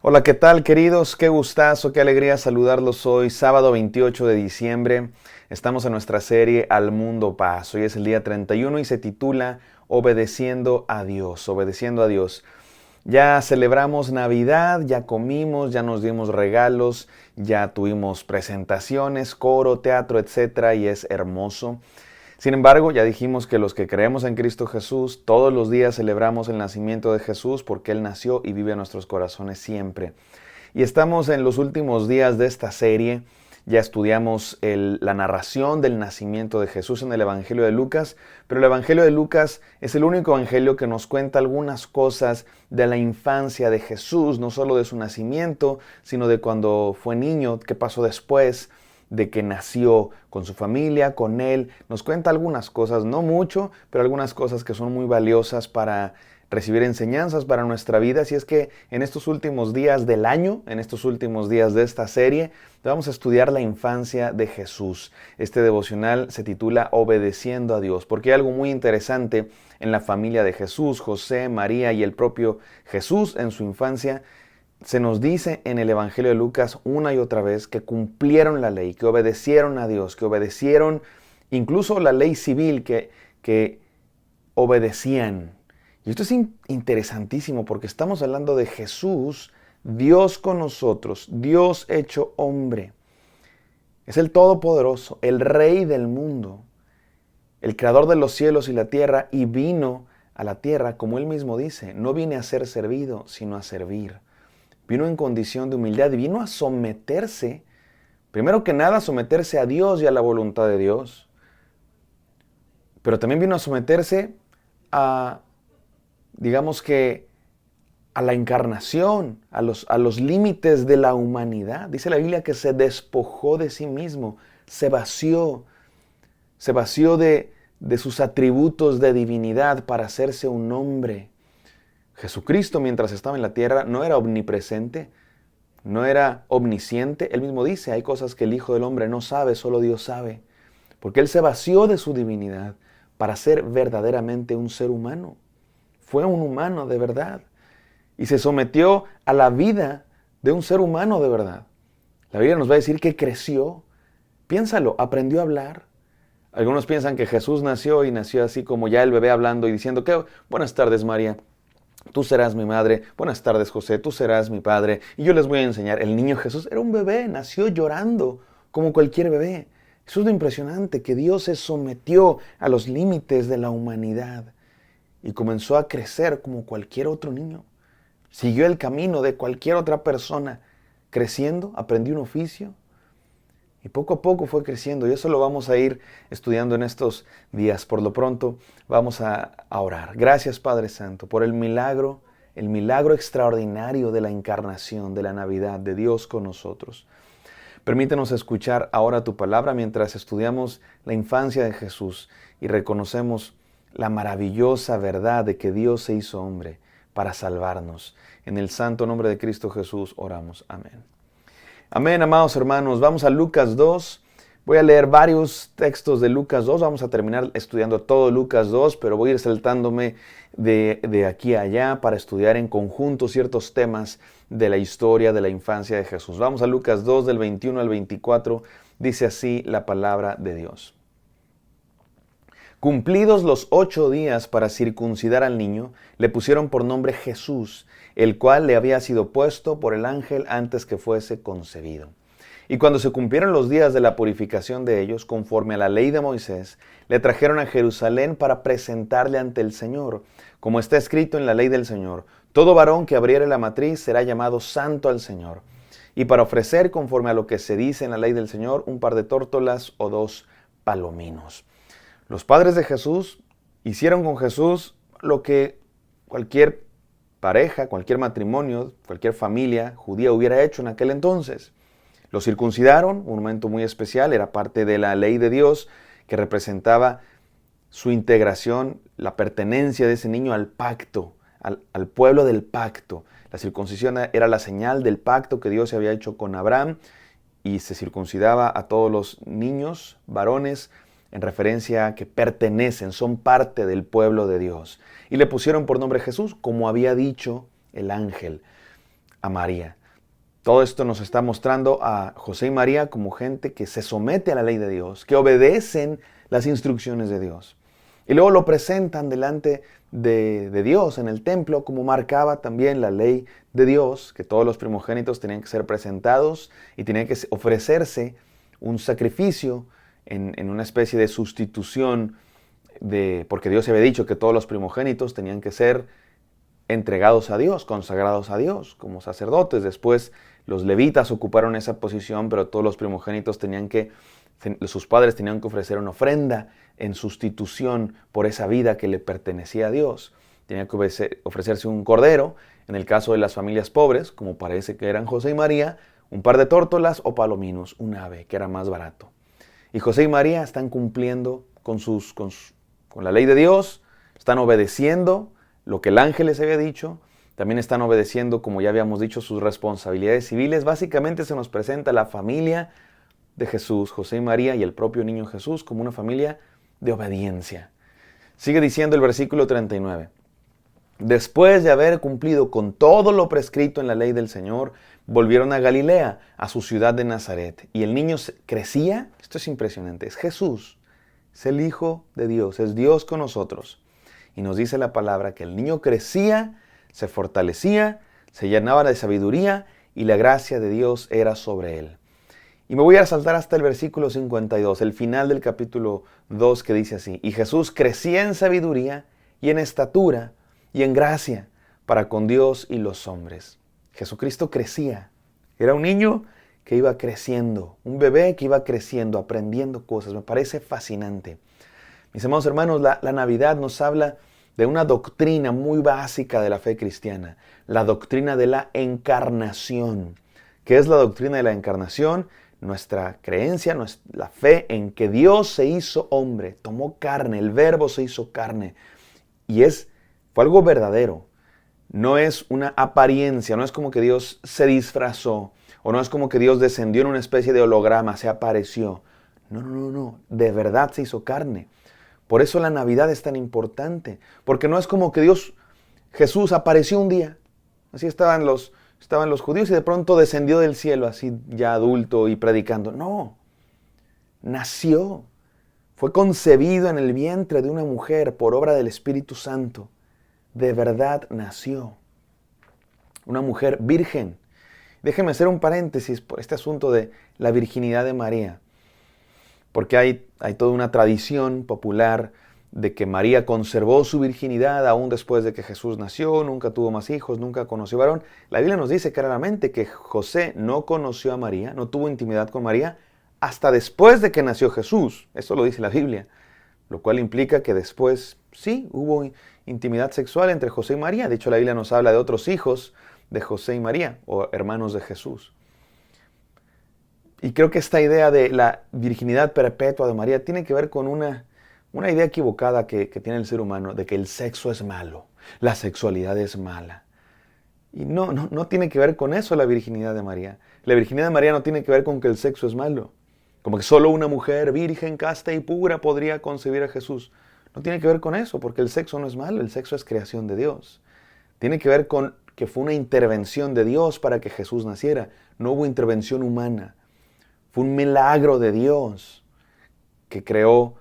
Hola, ¿qué tal, queridos? Qué gustazo, qué alegría saludarlos hoy, sábado 28 de diciembre. Estamos en nuestra serie Al Mundo Paz. Hoy es el día 31 y se titula Obedeciendo a Dios, obedeciendo a Dios. Ya celebramos Navidad, ya comimos, ya nos dimos regalos, ya tuvimos presentaciones, coro, teatro, etcétera, y es hermoso. Sin embargo, ya dijimos que los que creemos en Cristo Jesús, todos los días celebramos el nacimiento de Jesús porque Él nació y vive en nuestros corazones siempre. Y estamos en los últimos días de esta serie. Ya estudiamos la narración del nacimiento de Jesús en el Evangelio de Lucas, pero el Evangelio de Lucas es el único evangelio que nos cuenta algunas cosas de la infancia de Jesús, no solo de su nacimiento, sino de cuando fue niño, qué pasó después, de que nació con su familia, con él. Nos cuenta algunas cosas, no mucho, pero algunas cosas que son muy valiosas para recibir enseñanzas para nuestra vida. Así es que en estos últimos días del año, en estos últimos días de esta serie, vamos a estudiar la infancia de Jesús. Este devocional se titula Obedeciendo a Dios, porque hay algo muy interesante en la familia de Jesús, José, María y el propio Jesús en su infancia. Se nos dice en el Evangelio de Lucas una y otra vez que cumplieron la ley, que obedecieron a Dios, que obedecieron incluso la ley civil, que obedecían. Y esto es interesantísimo porque estamos hablando de Jesús, Dios con nosotros, Dios hecho hombre. Es el Todopoderoso, el Rey del mundo, el Creador de los cielos y la tierra, y vino a la tierra, como Él mismo dice, no vine a ser servido, sino a servir. Vino en condición de humildad y vino a someterse, primero que nada, a someterse a Dios y a la voluntad de Dios. Pero también vino a someterse a, digamos que, a la encarnación, a los límites de la humanidad. Dice la Biblia que se despojó de sí mismo, se vació de sus atributos de divinidad para hacerse un hombre. Jesucristo, mientras estaba en la tierra, no era omnipresente, no era omnisciente. Él mismo dice, hay cosas que el Hijo del Hombre no sabe, solo Dios sabe. Porque Él se vació de su divinidad para ser verdaderamente un ser humano. Fue un humano de verdad. Y se sometió a la vida de un ser humano de verdad. La Biblia nos va a decir que creció. Piénsalo, aprendió a hablar. Algunos piensan que Jesús nació y nació así como ya el bebé hablando y diciendo que buenas tardes, María. Tú serás mi madre, buenas tardes, José, tú serás mi padre, y yo les voy a enseñar. El niño Jesús era un bebé, nació llorando como cualquier bebé. Eso es lo impresionante, que Dios se sometió a los límites de la humanidad y comenzó a crecer como cualquier otro niño. Siguió el camino de cualquier otra persona, creciendo, aprendió un oficio, y poco a poco fue creciendo, y eso lo vamos a ir estudiando en estos días. Por lo pronto, vamos a orar. Gracias, Padre Santo, por el milagro extraordinario de la encarnación, de la Navidad, de Dios con nosotros. Permítenos escuchar ahora tu palabra mientras estudiamos la infancia de Jesús y reconocemos la maravillosa verdad de que Dios se hizo hombre para salvarnos. En el santo nombre de Cristo Jesús oramos. Amén. Amén, amados hermanos. Vamos a Lucas 2. Voy a leer varios textos de Lucas 2. Vamos a terminar estudiando todo Lucas 2, pero voy a ir saltándome de aquí a allá para estudiar en conjunto ciertos temas de la historia de la infancia de Jesús. Vamos a Lucas 2, del 21 al 24. Dice así la palabra de Dios. Cumplidos los 8 días para circuncidar al niño, le pusieron por nombre Jesús, el cual le había sido puesto por el ángel antes que fuese concebido. Y cuando se cumplieron los días de la purificación de ellos, conforme a la ley de Moisés, le trajeron a Jerusalén para presentarle ante el Señor, como está escrito en la ley del Señor: todo varón que abriere la matriz será llamado santo al Señor. Y para ofrecer, conforme a lo que se dice en la ley del Señor, un par de tórtolas o 2 palominos. Los padres de Jesús hicieron con Jesús lo que cualquier pareja, cualquier matrimonio, cualquier familia judía hubiera hecho en aquel entonces. Lo circuncidaron, un momento muy especial, era parte de la ley de Dios que representaba su integración, la pertenencia de ese niño al pacto, al pueblo del pacto. La circuncisión era la señal del pacto que Dios había hecho con Abraham, y se circuncidaba a todos los niños, varones, en referencia a que pertenecen, son parte del pueblo de Dios. Y le pusieron por nombre Jesús, como había dicho el ángel. a María. Todo esto nos está mostrando a José y María como gente que se somete a la ley de Dios, que obedecen las instrucciones de Dios. Y luego lo presentan delante de Dios en el templo, como marcaba también la ley de Dios, que todos los primogénitos tenían que ser presentados y tenían que ofrecerse un sacrificio en una especie de sustitución, porque Dios había dicho que todos los primogénitos tenían que ser entregados a Dios, consagrados a Dios como sacerdotes. Después los levitas ocuparon esa posición, pero todos los primogénitos sus padres tenían que ofrecer una ofrenda en sustitución por esa vida que le pertenecía a Dios. Tenía que ofrecerse un cordero, en el caso de las familias pobres, como parece que eran José y María, un par de tórtolas o palominos, un ave, que era más barato. Y José y María están cumpliendo con la ley de Dios, están obedeciendo lo que el ángel les había dicho, también están obedeciendo, como ya habíamos dicho, sus responsabilidades civiles. Básicamente se nos presenta la familia de Jesús, José y María y el propio niño Jesús, como una familia de obediencia. Sigue diciendo el versículo 39. Después de haber cumplido con todo lo prescrito en la ley del Señor, volvieron a Galilea, a su ciudad de Nazaret. Y el niño crecía, esto es impresionante, es Jesús, es el Hijo de Dios, es Dios con nosotros. Y nos dice la palabra que el niño crecía, se fortalecía, se llenaba de sabiduría y la gracia de Dios era sobre él. Y me voy a saltar hasta el versículo 52, el final del capítulo 2, que dice así: y Jesús crecía en sabiduría y en estatura y en gracia para con Dios y los hombres. Jesucristo crecía. Era un niño que iba creciendo, un bebé que iba creciendo, aprendiendo cosas. Me parece fascinante. Mis amados hermanos, la Navidad nos habla de una doctrina muy básica de la fe cristiana, la doctrina de la encarnación. ¿Qué es la doctrina de la encarnación? Nuestra creencia, la fe en que Dios se hizo hombre, tomó carne, el Verbo se hizo carne. Y fue algo verdadero. No es una apariencia, no es como que Dios se disfrazó, o no es como que Dios descendió en una especie de holograma, se apareció. No, de verdad se hizo carne. Por eso la Navidad es tan importante, porque no es como que Jesús apareció un día, así estaban los judíos y de pronto descendió del cielo, así ya adulto y predicando. No, nació, fue concebido en el vientre de una mujer por obra del Espíritu Santo. De verdad nació. Una mujer virgen. Déjeme hacer un paréntesis por este asunto de la virginidad de María. Porque hay toda una tradición popular de que María conservó su virginidad aún después de que Jesús nació, nunca tuvo más hijos, nunca conoció varón. La Biblia nos dice claramente que José no conoció a María, no tuvo intimidad con María hasta después de que nació Jesús. Eso lo dice la Biblia. Lo cual implica que después sí hubo intimidad sexual entre José y María. De hecho, la Biblia nos habla de otros hijos de José y María, o hermanos de Jesús. Y creo que esta idea de la virginidad perpetua de María tiene que ver con una idea equivocada que tiene el ser humano, de que el sexo es malo, la sexualidad es mala. Y no tiene que ver con eso la virginidad de María. La virginidad de María no tiene que ver con que el sexo es malo. Como que solo una mujer virgen, casta y pura podría concebir a Jesús. No tiene que ver con eso, porque el sexo no es malo, el sexo es creación de Dios. Tiene que ver con que fue una intervención de Dios para que Jesús naciera. No hubo intervención humana. Fue un milagro de Dios que creó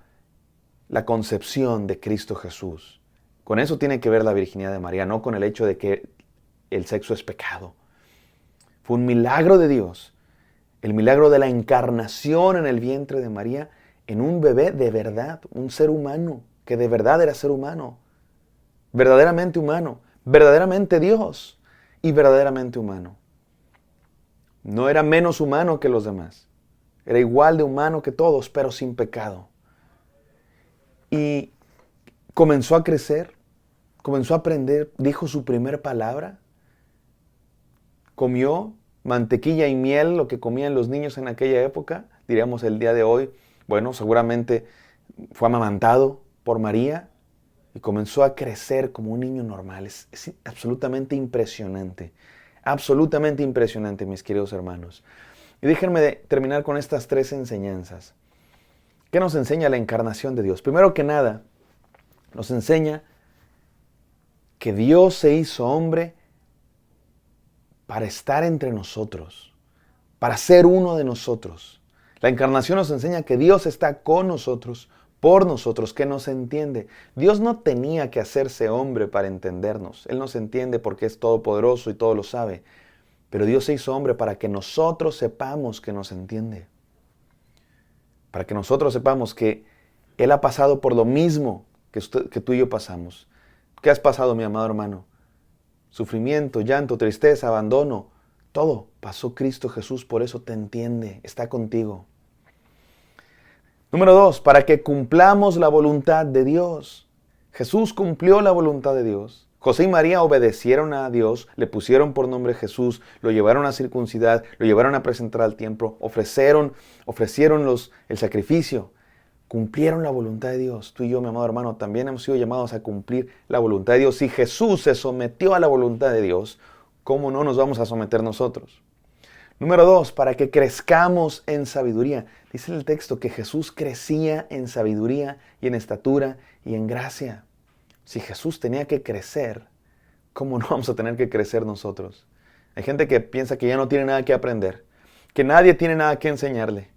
la concepción de Cristo Jesús. Con eso tiene que ver la virginidad de María, no con el hecho de que el sexo es pecado. Fue un milagro de Dios, el milagro de la encarnación en el vientre de María en un bebé de verdad, un ser humano, que de verdad era ser humano, verdaderamente Dios y verdaderamente humano. No era menos humano que los demás. Era igual de humano que todos, pero sin pecado. Y comenzó a crecer, comenzó a aprender, dijo su primer palabra, comió mantequilla y miel, lo que comían los niños en aquella época, diríamos el día de hoy. Bueno, seguramente fue amamantado por María y comenzó a crecer como un niño normal. Es absolutamente impresionante, mis queridos hermanos. Y déjenme terminar con estas 3 enseñanzas. ¿Qué nos enseña la encarnación de Dios? Primero que nada, nos enseña que Dios se hizo hombre para estar entre nosotros, para ser uno de nosotros. La encarnación nos enseña que Dios está con nosotros, por nosotros, que nos entiende. Dios no tenía que hacerse hombre para entendernos. Él nos entiende porque es todopoderoso y todo lo sabe. Pero Dios se hizo hombre para que nosotros sepamos que nos entiende. Para que nosotros sepamos que Él ha pasado por lo mismo que tú y yo pasamos. ¿Qué has pasado, mi amado hermano? Sufrimiento, llanto, tristeza, abandono. Todo pasó Cristo Jesús, por eso te entiende, está contigo. Número 2, para que cumplamos la voluntad de Dios. Jesús cumplió la voluntad de Dios. José y María obedecieron a Dios, le pusieron por nombre Jesús, lo llevaron a circuncidar, lo llevaron a presentar al templo, ofrecieron el sacrificio, cumplieron la voluntad de Dios. Tú y yo, mi amado hermano, también hemos sido llamados a cumplir la voluntad de Dios. Si Jesús se sometió a la voluntad de Dios, ¿cómo no nos vamos a someter nosotros? Número 2, para que crezcamos en sabiduría. Dice el texto que Jesús crecía en sabiduría y en estatura y en gracia. Si Jesús tenía que crecer, ¿cómo no vamos a tener que crecer nosotros? Hay gente que piensa que ya no tiene nada que aprender, que nadie tiene nada que enseñarle.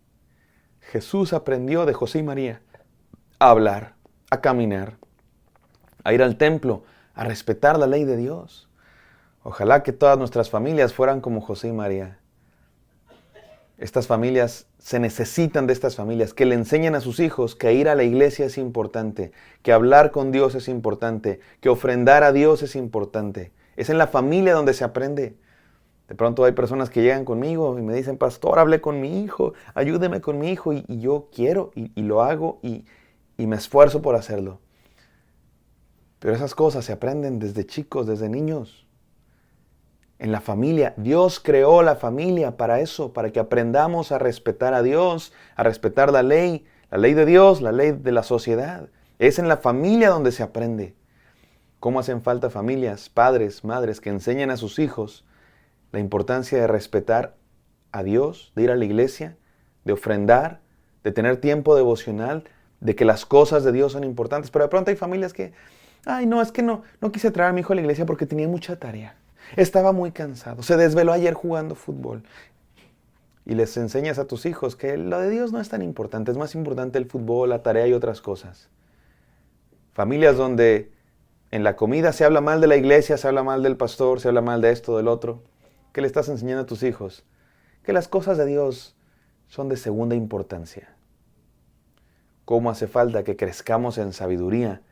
Jesús aprendió de José y María a hablar, a caminar, a ir al templo, a respetar la ley de Dios. Ojalá que todas nuestras familias fueran como José y María. Estas familias, se necesitan de estas familias que le enseñen a sus hijos que ir a la iglesia es importante, que hablar con Dios es importante, que ofrendar a Dios es importante. Es en la familia donde se aprende. De pronto hay personas que llegan conmigo y me dicen, pastor, hablé con mi hijo, ayúdeme con mi hijo, y yo quiero y lo hago y me esfuerzo por hacerlo. Pero esas cosas se aprenden desde chicos, desde niños. En la familia, Dios creó la familia para eso, para que aprendamos a respetar a Dios, a respetar la ley de Dios, la ley de la sociedad. Es en la familia donde se aprende. ¿Cómo hacen falta familias, padres, madres que enseñen a sus hijos la importancia de respetar a Dios, de ir a la iglesia, de ofrendar, de tener tiempo devocional, de que las cosas de Dios son importantes? Pero de pronto hay familias que, es que no quise traer a mi hijo a la iglesia porque tenía mucha tarea. Estaba muy cansado, se desveló ayer jugando fútbol. Y les enseñas a tus hijos que lo de Dios no es tan importante, es más importante el fútbol, la tarea y otras cosas. Familias donde en la comida se habla mal de la iglesia, se habla mal del pastor, se habla mal de esto, del otro. ¿Qué le estás enseñando a tus hijos? Que las cosas de Dios son de segunda importancia. ¿Cómo hace falta que crezcamos en sabiduría,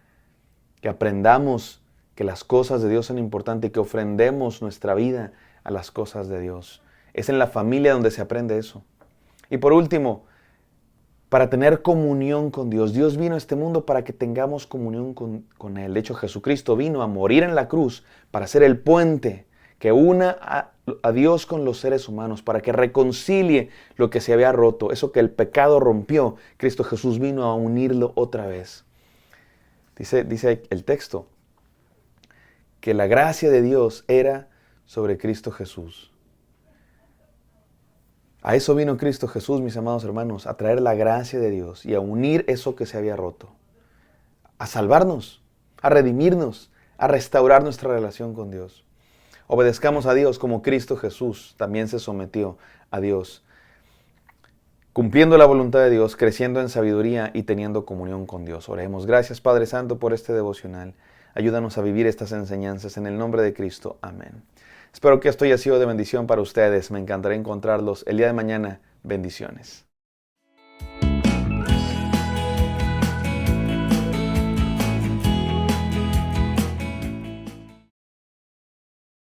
que aprendamos que las cosas de Dios son importantes y que ofrendemos nuestra vida a las cosas de Dios? Es en la familia donde se aprende eso. Y por último, para tener comunión con Dios. Dios vino a este mundo para que tengamos comunión con Él. De hecho, Jesucristo vino a morir en la cruz para ser el puente que una a Dios con los seres humanos, para que reconcilie lo que se había roto. Eso que el pecado rompió, Cristo Jesús vino a unirlo otra vez. Dice el texto que la gracia de Dios era sobre Cristo Jesús. A eso vino Cristo Jesús, mis amados hermanos, a traer la gracia de Dios y a unir eso que se había roto, a salvarnos, a redimirnos, a restaurar nuestra relación con Dios. Obedezcamos a Dios como Cristo Jesús también se sometió a Dios, cumpliendo la voluntad de Dios, creciendo en sabiduría y teniendo comunión con Dios. Oremos. Gracias, Padre Santo, por este devocional. Ayúdanos a vivir estas enseñanzas en el nombre de Cristo. Amén. Espero que esto haya sido de bendición para ustedes. Me encantará encontrarlos el día de mañana. Bendiciones.